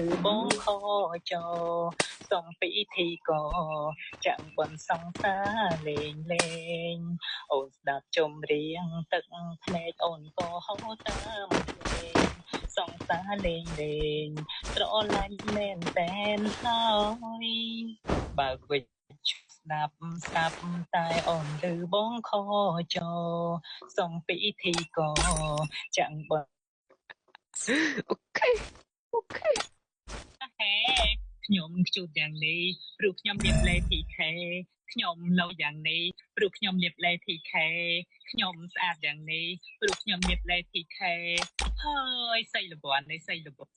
លឺបងខចោសុំពីធីកចាំងបនសង្សារលេងលេងអូនស្ដាប់ចម្រៀងទឹកភ្នែកអូនក៏ហូរតាមភ្លេងសង្សារលេងលេងស្រឡាញ់មែនតែនហើយបើវិច្ស្ដាប់ស្ដាប់តែអូនលឺបងខចោសុំពីធីកចាំងបនអូខេខ្ញុំខ្ជូតយ៉ាងនេះព្រោះខ្ញុំមានលេខ PK ខ្ញុំនៅយ៉ាងនេះព្រោះខ្ញុំមានលេខ PK ខ្ញុំស្អាតយ៉ាងនេះព្រោះខ្ញុំមានលេខ PK ហើយសៃលបននៃសៃលបន